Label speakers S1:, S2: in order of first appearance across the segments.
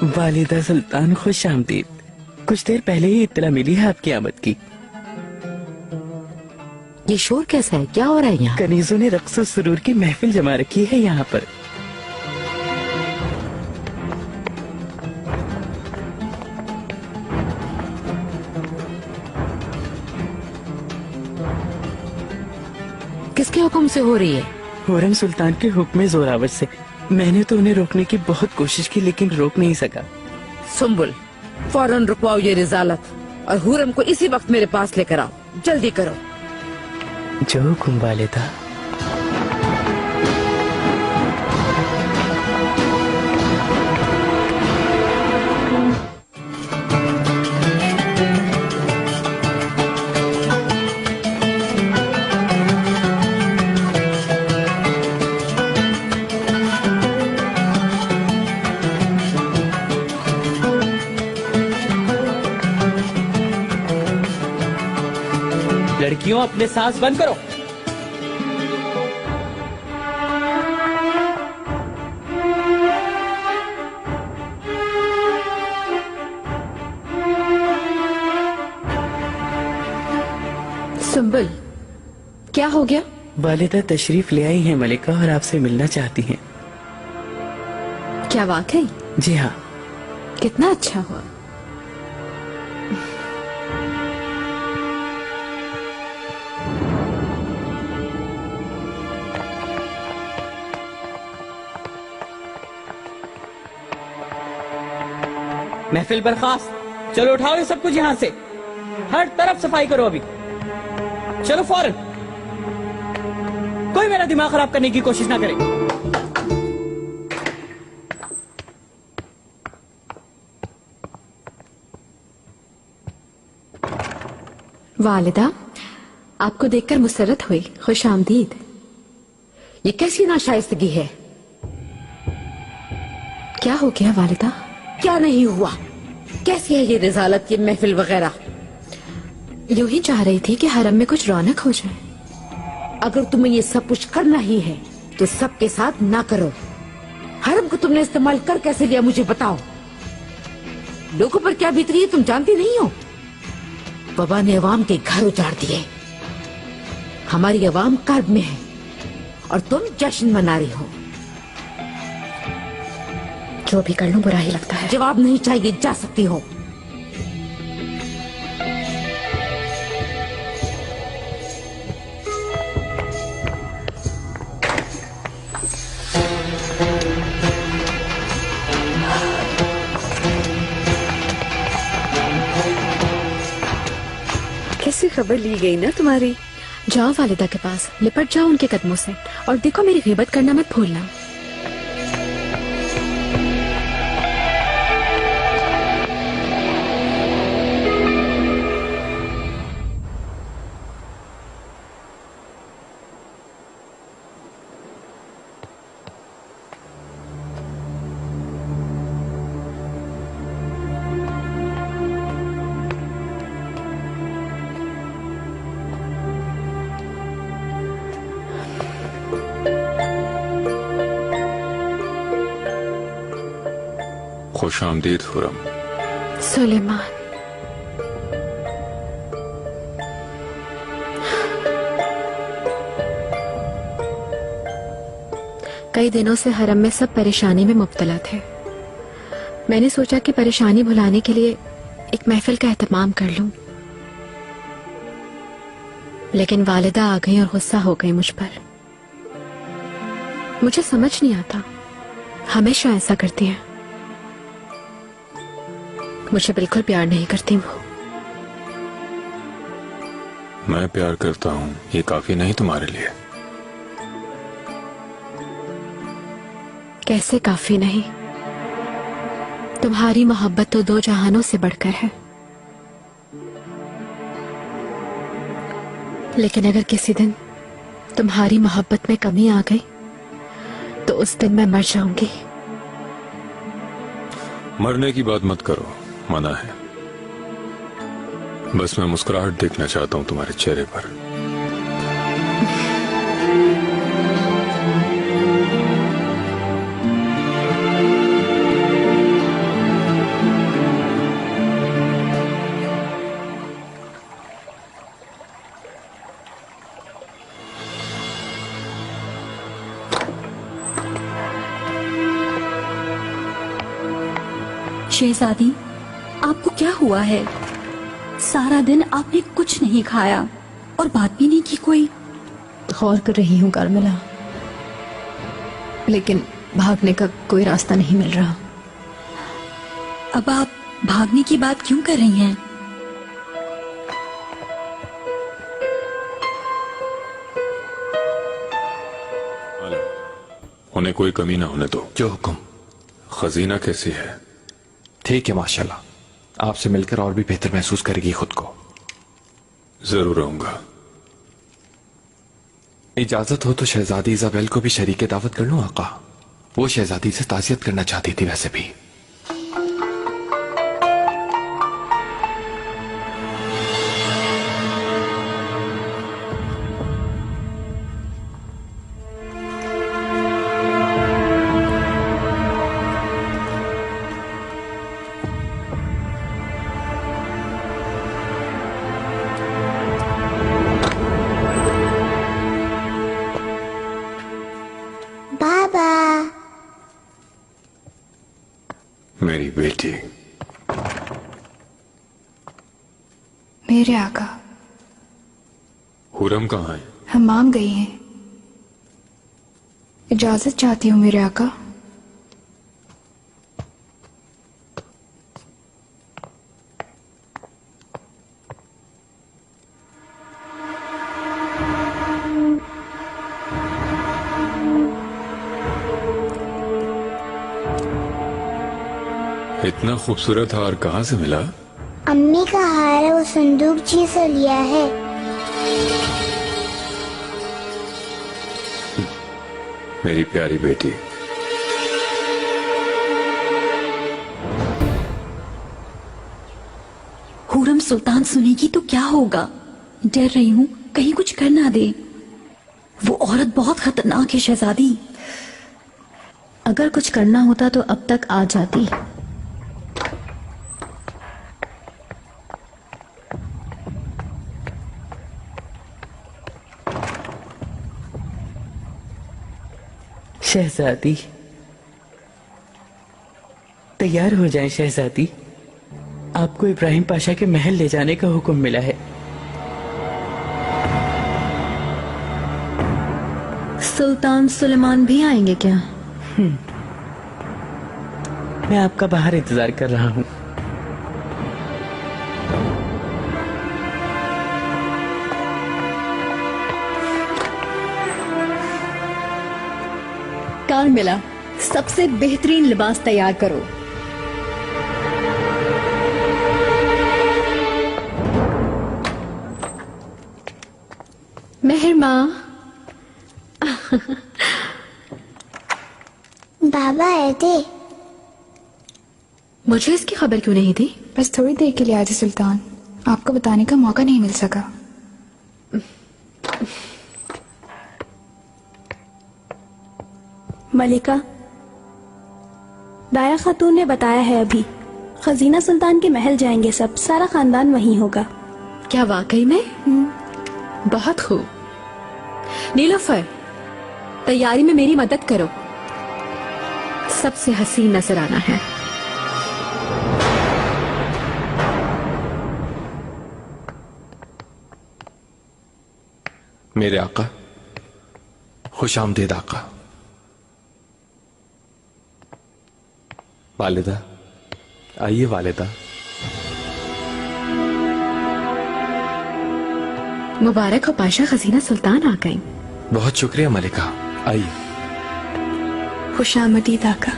S1: वालिदा सुल्तान खुश आमदीद। कुछ देर पहले ही इत्तला मिली है आपकी आमद की।
S2: ये शोर कैसा है? क्या हो रहा है यहाँ?
S1: कनीजों ने रक्स और सुरूर की महफिल जमा रखी है यहाँ पर।
S2: किसके हुक्म से हो रही है?
S1: हुरम सुल्तान के हुक्म जोरावर से। मैंने तो उन्हें रोकने की बहुत कोशिश की लेकिन रोक नहीं सका।
S2: सुम्बुल, फौरन रुकवाओ ये रिजालत और हुरम को इसी वक्त मेरे पास लेकर आओ। जल्दी करो।
S1: जो हुक्म वालिदा।
S3: लड़कियों, अपने सांस बंद करो।
S2: सुम्बुल, क्या हो गया?
S1: वालिदा तशरीफ ले आई हैं मलिका और आपसे मिलना चाहती हैं।
S2: क्या वाकई?
S1: जी हाँ।
S2: कितना अच्छा हुआ।
S3: महफिल बर्खास्त। चलो उठाओ ये सब कुछ यहाँ से। हर तरफ सफाई करो अभी। चलो फौरन। कोई मेरा दिमाग खराब करने की कोशिश ना करे।
S2: वालिदा, आपको देखकर मुसर्रत हुई। खुश आमदीद। ये कैसी नाशाइस्तगी है? क्या हो गया वालिदा? क्या नहीं हुआ? कैसी है ये रिजालत की महफिल वगैरह? यूं ही चाह रही थी कि हरम में कुछ रौनक हो जाए। अगर तुम्हें ये सब कुछ करना ही है तो सबके साथ ना करो। हरम को तुमने इस्तेमाल कर कैसे लिया मुझे बताओ। लोगों पर क्या बीत रही है तुम जानती नहीं हो। वबा ने अवाम के घर उजाड़ दिए। हमारी अवाम कर्ब में है और तुम जश्न मना रही हो। जो भी कर लूं बुरा ही लगता है। जवाब नहीं चाहिए, जा सकती हो।
S4: कैसी खबर ली गई ना तुम्हारी?
S5: जाओ वालिदा के पास, लिपट जाओ उनके कदमों से और देखो मेरी ग़ीबत करना मत भूलना।
S6: खुश आमदीद हुरम।
S5: सुलेमान, कई दिनों से हरम में सब परेशानी में मुब्तला थे। मैंने सोचा कि परेशानी भुलाने के लिए एक महफिल का एहतमाम कर लूं, लेकिन वालिदा आ गई और गुस्सा हो गई मुझ पर। मुझे समझ नहीं आता, हमेशा ऐसा करती हैं। मुझे बिल्कुल प्यार नहीं करती वो।
S6: मैं प्यार करता हूँ, ये काफी नहीं तुम्हारे लिए?
S5: कैसे काफी नहीं? तुम्हारी मोहब्बत तो दो जहानों से बढ़कर है। लेकिन अगर किसी दिन तुम्हारी मोहब्बत में कमी आ गई तो उस दिन मैं मर जाऊंगी।
S6: मरने की बात मत करो, मना है। बस मैं मुस्कुराहट देखना चाहता हूं तुम्हारे चेहरे पर।
S7: शहजादी, आपको क्या हुआ है? सारा दिन आपने कुछ नहीं खाया और बात भी नहीं की कोई।
S5: गौर कर रही हूँ कार्मिला, लेकिन भागने का कोई रास्ता नहीं मिल रहा।
S7: अब आप भागने की बात क्यों कर रही हैं?
S6: उन्हें कोई कमी ना होने दो।
S8: जो हुक्म।
S6: खजीना कैसी है?
S8: ठीक है माशाल्लाह, आपसे मिलकर और भी बेहतर महसूस करेगी खुद को।
S6: जरूर रहूंगा।
S8: इजाजत हो तो शहजादी इजाबेल को भी शरीके दावत कर लूं आका? वो शहजादी से ताजियत करना चाहती थी वैसे भी।
S6: मेरी बेटी।
S9: मेरे आका।
S6: हुरम कहाँ है?
S9: हमाम गई हैं। इजाजत चाहती हूँ मेरे आका।
S6: इतना खूबसूरत हार कहाँ से मिला?
S10: अम्मी का हार है, वो संदूक जी से लिया है।
S6: मेरी प्यारी बेटी।
S7: हुरम सुल्तान सुनेगी तो क्या होगा? डर रही हूँ कहीं कुछ कर ना दे। वो औरत बहुत खतरनाक है शहजादी।
S5: अगर कुछ करना होता तो अब तक आ जाती।
S1: शहजादी, तैयार हो जाएं शहजादी। आपको इब्राहिम पाशा के महल ले जाने का हुक्म मिला है।
S5: सुल्तान सुलेमान भी आएंगे क्या?
S1: मैं आपका बाहर इंतजार कर रहा हूँ।
S5: कार्मिला, सबसे बेहतरीन लिबास तैयार करो। मेहरमा।
S10: बाबा आए थे।
S5: मुझे इसकी खबर क्यों नहीं दी?
S9: बस थोड़ी देर के लिए आए थे सुल्तान, आपको बताने का मौका नहीं मिल सका।
S11: मलिका, दाया खातून ने बताया है अभी खजीना सुल्तान के महल जाएंगे सब, सारा खानदान वहीं होगा।
S5: क्या वाकई में? बहुत खूब। नीलोफर, तैयारी में मेरी मदद करो। सबसे हसीन नजर आना है।
S8: मेरे आका, खुश आमदीद आका। वालिदा, आइए वालिदा।
S5: मुबारक हो पाशा, खजीना सुल्तान आ गई।
S8: बहुत शुक्रिया मलिका, आइए।
S9: खुशामदीद आका।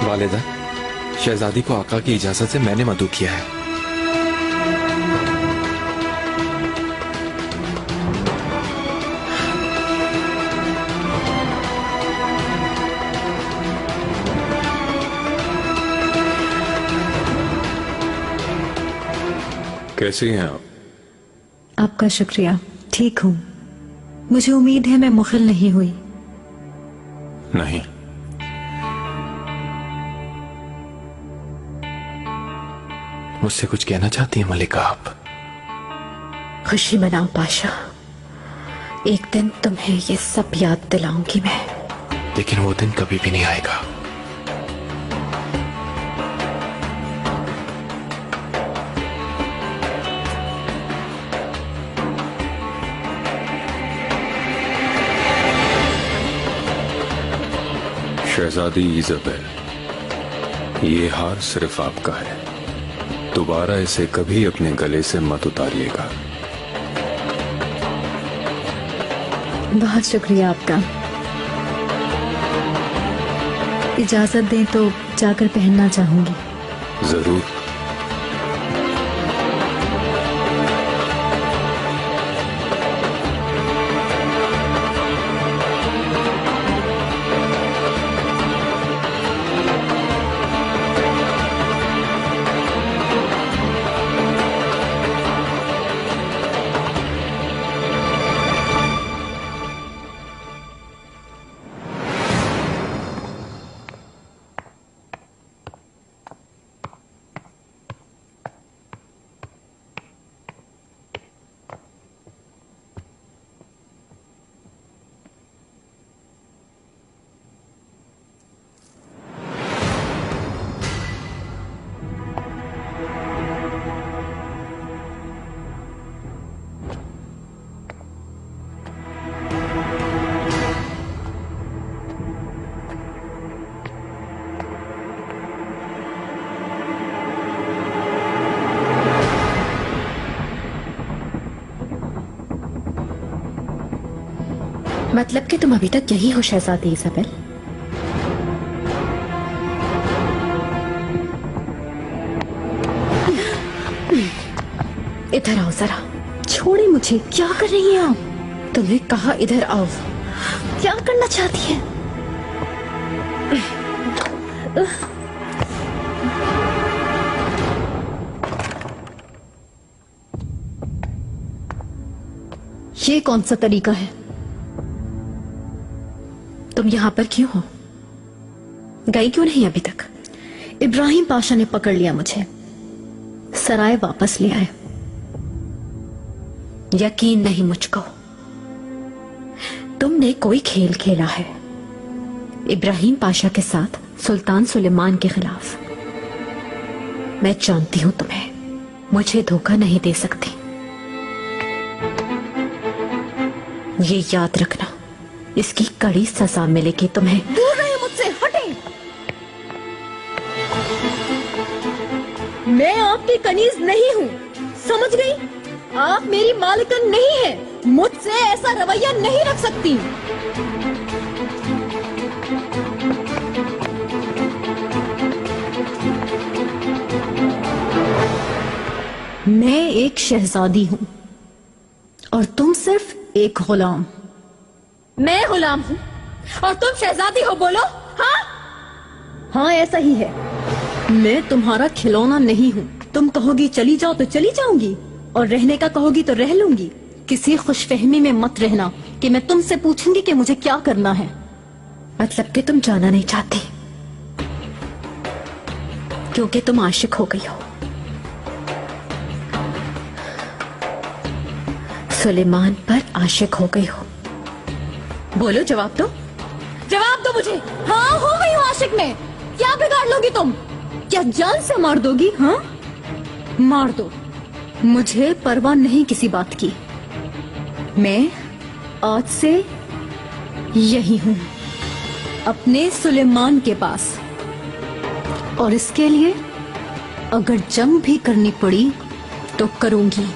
S8: वालिदा, शहजादी को आका की इजाजत से मैंने मदू किया है।
S6: कैसी हैं आप?
S5: आपका शुक्रिया, ठीक हूँ।
S7: मुझे उम्मीद है मैं मुखिल नहीं हुई।
S6: नहीं,
S8: मुझसे कुछ कहना चाहती हैं मलिका आप?
S5: खुशी मनाओ पाशा, एक दिन तुम्हें ये सब याद दिलाऊंगी मैं।
S8: लेकिन वो दिन कभी भी नहीं आएगा।
S6: शहजादी इजाबेल, ये हार सिर्फ आपका है। दोबारा इसे कभी अपने गले से मत उतारिएगा।
S7: बहुत शुक्रिया आपका। इजाजत दें तो जाकर पहनना चाहूंगी।
S6: जरूर।
S5: मतलब कि तुम अभी तक यही हो शहजादी इजाबेल? इधर आओ जरा।
S7: छोड़े मुझे, क्या कर रही हैं आप?
S5: तुम्हें कहा इधर आओ।
S7: क्या करना चाहती हैं? ये कौन सा तरीका है?
S5: तुम यहाँ पर क्यों हो? गई क्यों नहीं अभी तक?
S7: इब्राहिम पाशा ने पकड़ लिया मुझे, सराय वापस ले आए।
S5: यकीन नहीं मुझको, तुमने कोई खेल खेला है इब्राहिम पाशा के साथ सुल्तान सुलेमान के खिलाफ। मैं जानती हूं तुम्हें, मुझे धोखा नहीं दे सकती। ये याद रखना, इसकी कड़ी सजा मिलेगी तुम्हें।
S7: दूर रहे मुझसे, हटे। मैं आपकी कनीज नहीं हूँ, समझ गई? आप मेरी मालिकन नहीं है, मुझसे ऐसा रवैया नहीं रख सकती। मैं एक शहजादी हूँ और तुम सिर्फ एक गुलाम। मैं गुलाम हूँ और तुम शहजादी हो, बोलो। हाँ ऐसा ही है। मैं तुम्हारा खिलौना नहीं हूँ। तुम कहोगी चली जाओ तो चली जाऊंगी, और रहने का कहोगी तो रह लूंगी। किसी खुशफहमी में मत रहना कि मैं तुमसे पूछूंगी कि मुझे क्या करना है।
S5: मतलब कि तुम जाना नहीं चाहती क्योंकि तुम आशिक हो गई हो। सुलेमान पर आशिक हो गई हो। बोलो, जवाब दो,
S7: जवाब दो मुझे। हाँ, हो गई हूँ आशिक में। क्या बिगाड़ लोगी तुम? क्या जान से मार दोगी? हाँ, मार दो, मुझे परवाह नहीं किसी बात की। मैं आज से यही हूँ, अपने सुलेमान के पास, और इसके लिए अगर जंग भी करनी पड़ी तो करूंगी।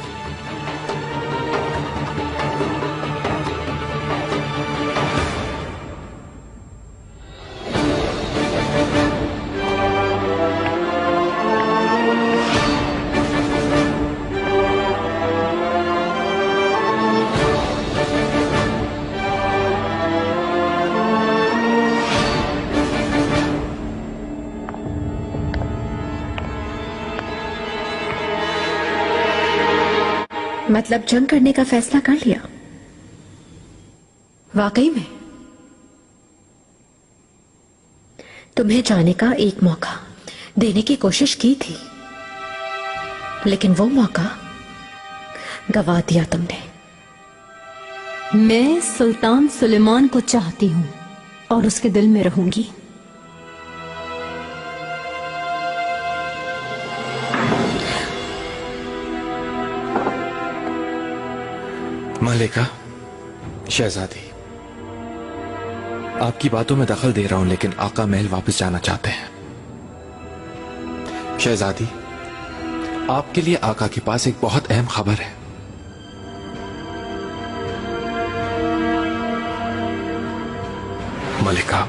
S5: मतलब जंग करने का फैसला कर लिया? वाकई में तुम्हें जाने का एक मौका देने की कोशिश की थी, लेकिन वो मौका गवा दिया तुमने।
S7: मैं सुल्तान सुलेमान को चाहती हूँ और उसके दिल में रहूंगी।
S8: मलिका, शहजादी, आपकी बातों में दखल दे रहा हूं, लेकिन आका महल वापस जाना चाहते हैं। शहजादी, आपके लिए आका के पास एक बहुत अहम खबर है। मलिका,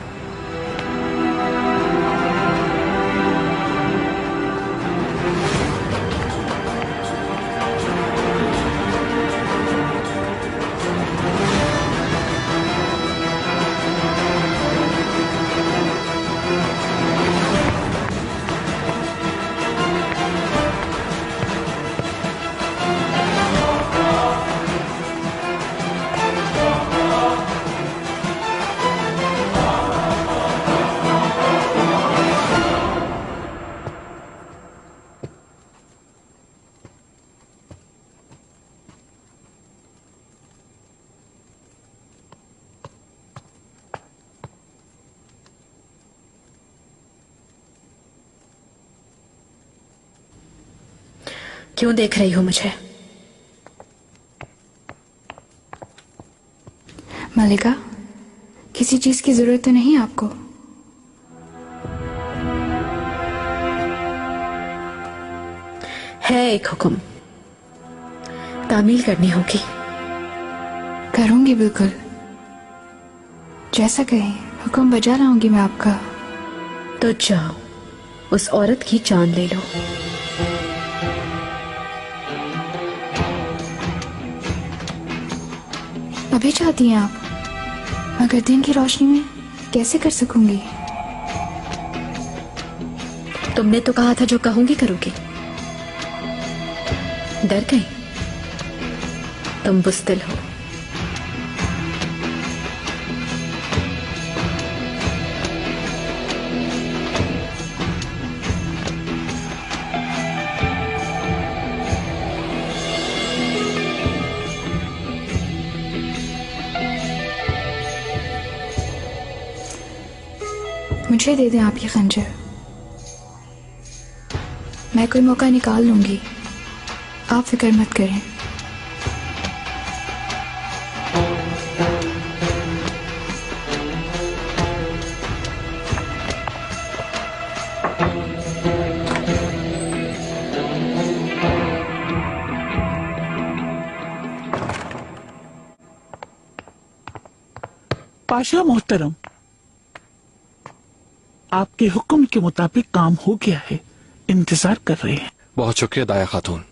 S5: क्यों देख रही हो मुझे?
S9: मलिका, किसी चीज की जरूरत तो नहीं आपको?
S5: है एक हुक्म, तामील करनी होगी।
S9: करूंगी बिल्कुल, जैसा कहें। हुक्म बजा लाऊंगी मैं आपका।
S5: तो जाओ, उस औरत की जान ले लो।
S9: अभी चाहती हैं आप? मगर दिन की रोशनी में कैसे कर सकूंगी?
S5: तुमने तो कहा था जो कहूंगी करोगी। डर गई? तुम बुज़दिल हो।
S9: मुझे दे दें आप ये खंजर, मैं कोई मौका निकाल लूंगी, आप फिक्र मत करें।
S12: पाशा मोहतरम, आपके हुक्म के मुताबिक काम हो गया है, इंतजार कर रहे हैं।
S8: बहुत शुक्रिया दाया खातून।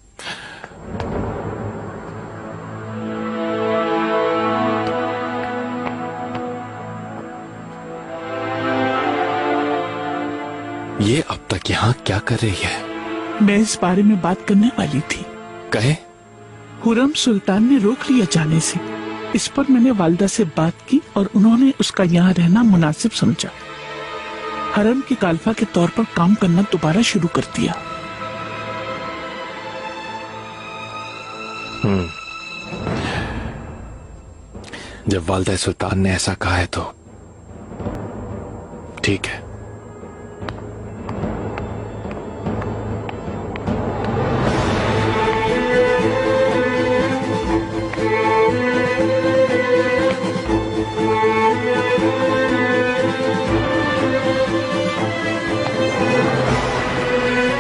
S8: ये अब तक यहाँ क्या कर रही है?
S12: मैं इस बारे में बात करने वाली थी।
S8: कहे?
S12: हुरम सुल्तान ने रोक लिया जाने से। इस पर मैंने वालिदा से बात की और उन्होंने उसका यहाँ रहना मुनासिब समझा। हरम की काल्फा के तौर पर काम करना दोबारा शुरू कर दिया।
S8: जब वालिदा सुल्तान ने ऐसा कहा है तो ठीक है।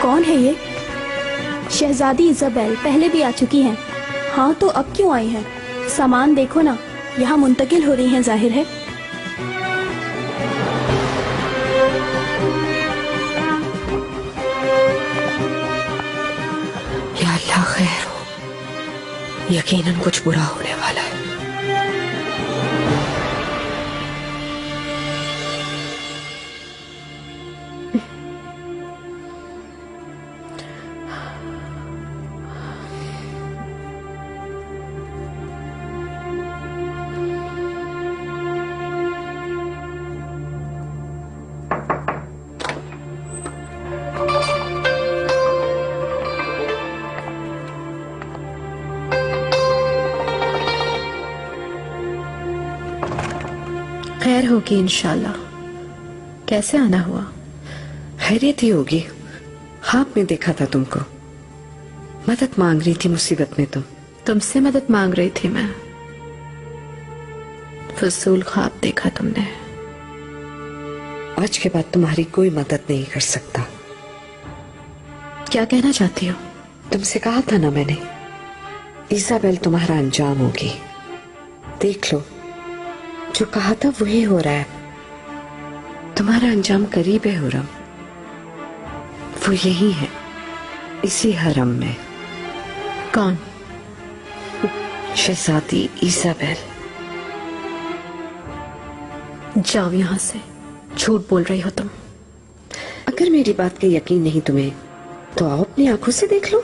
S11: कौन है ये? शहजादी इजाबेल पहले भी आ चुकी हैं। हाँ, तो अब क्यों आई हैं? सामान देखो ना, यहाँ मुंतकिल हो रही हैं जाहिर है।
S5: या अल्लाह खैर हो, यकीनन कुछ बुरा होने वाला है। खैर होगी इंशाल्लाह। कैसे आना हुआ?
S4: खैरियत ही होगी। ख्वाब में देखा था तुमको, मदद मांग रही थी मुसीबत में तुम।
S5: तुमसे मदद मांग रही थी मैं। फजूल ख्वाब देखा तुमने।
S4: आज के बाद तुम्हारी कोई मदद नहीं कर सकता।
S5: क्या कहना चाहती हो?
S4: तुमसे कहा था ना मैंने, इजाबेल तुम्हारा अंजाम होगी। देख लो, जो कहा था वही हो रहा है। तुम्हारा अंजाम करीब है हुरम। वो यही है, इसी हरम में।
S5: कौन?
S4: शहजादी इजाबेल।
S5: जाओ यहां से, झूठ बोल रही हो तुम।
S4: अगर मेरी बात का यकीन नहीं तुम्हें तो आओ अपनी आंखों से देख लो।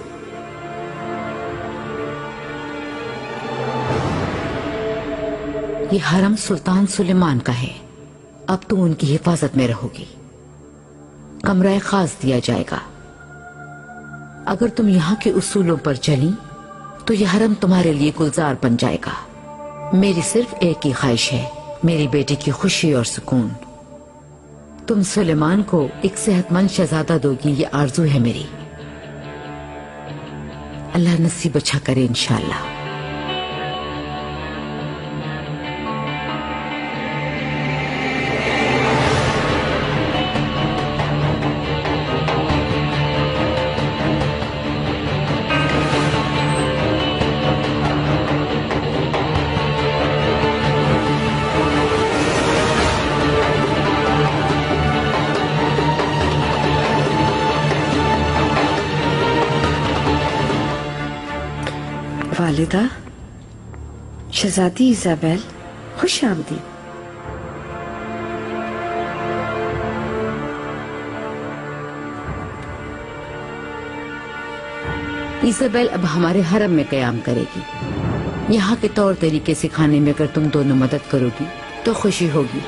S2: ये हरम सुल्तान सुलेमान का है। अब तुम उनकी हिफाजत में रहोगी। कमरा खास दिया जाएगा। अगर तुम यहाँ के उसूलों पर चली तो यह हरम तुम्हारे लिए गुलजार बन जाएगा। मेरी सिर्फ एक ही ख्वाहिश है, मेरी बेटी की खुशी और सुकून। तुम सुलेमान को एक सेहतमंद शहजादा दोगी, ये आरजू है मेरी। अल्लाह नसीब अच्छा करे इंशाअल्लाह।
S4: वालिदा, शहजादी इजाबेल, खुश आमदी।
S2: इजाबेल अब हमारे हरम में कयाम करेगी। यहाँ के तौर तरीके सिखाने में अगर तुम दोनों मदद करोगी तो खुशी होगी।